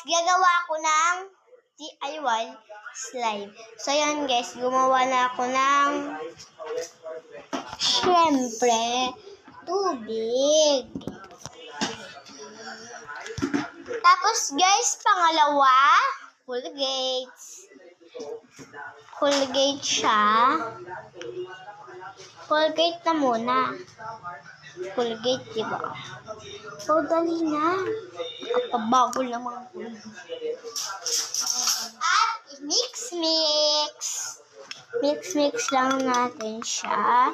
gagawa ako ng DIY slime. So, yan guys, gumawa na ako ng syempre, tubig. Tapos guys, pangalawa, Colgate. Colgate siya. Colgate na muna. Colgate, diba? So, dali na. Kapabago naman ko. At mix-mix. Mix-mix lang natin siya.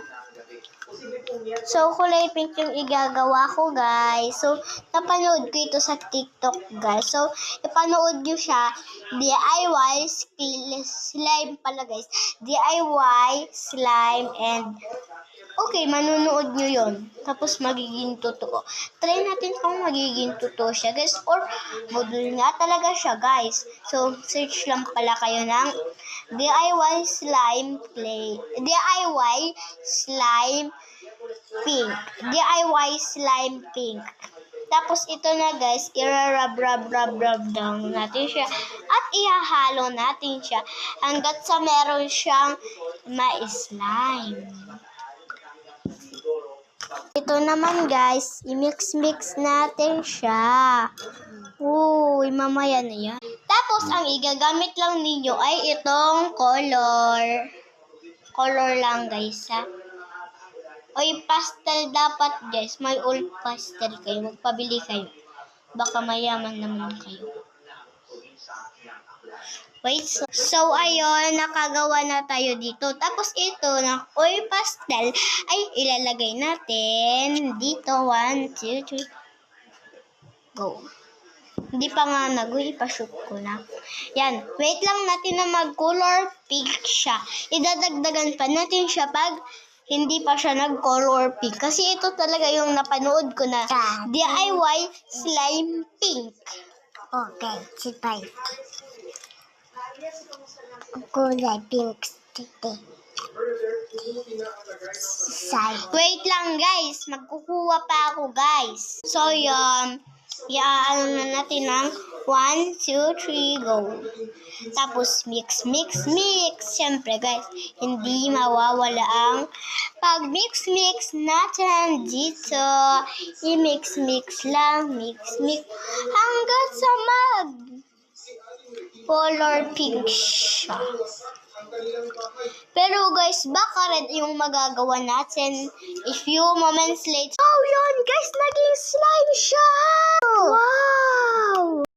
So, kulay pink yung igagawa ko, guys. So, napanood ko ito sa TikTok, guys. So, ipanood nyo siya. DIY slime pala, guys. DIY slime and okay, manunood nyo yun. Tapos, magiging totoo. Try natin kung magiging totoo siya, guys. Or, model nga talaga siya, guys. So, search lang pala kayo ng DIY slime play. DIY slime pink. DIY slime pink. Tapos, ito na, guys. Irarab-rab down natin siya. At ihahalo natin siya hanggat sa meron siyang ma-slime. Ito naman guys, i-mix-mix natin siya. Uy, mamaya na yan. Tapos, ang igagamit lang ninyo ay itong color. Color lang guys, ha. Oy, pastel dapat guys. May old pastel kayo. Magpabili kayo. Baka mayaman naman kayo. Wait, so ayun, nakagawa na tayo dito. Tapos ito, na oil pastel, ay ilalagay natin dito. 1, 2, 3. Go. Hindi pa nga ipashoot ko na. Yan, wait lang natin na mag-color pink siya. Idadagdagan pa natin siya pag hindi pa siya nag-color pink. Kasi ito talaga yung napanood ko na DIY slime pink. Okay, sipay. Kulay pink today. Wait lang guys, magkukuha pa ako guys. So yun, iaano na natin ng 1, 2, 3, go. Tapos mix. Siyempre guys, hindi mawawala ang pag-mix natin dito. I-mix lang, mix hanggang sa color pink siya. Pero guys, baka red yung magagawa natin a few moments later. Oh, yun guys, naging slime siya! Wow!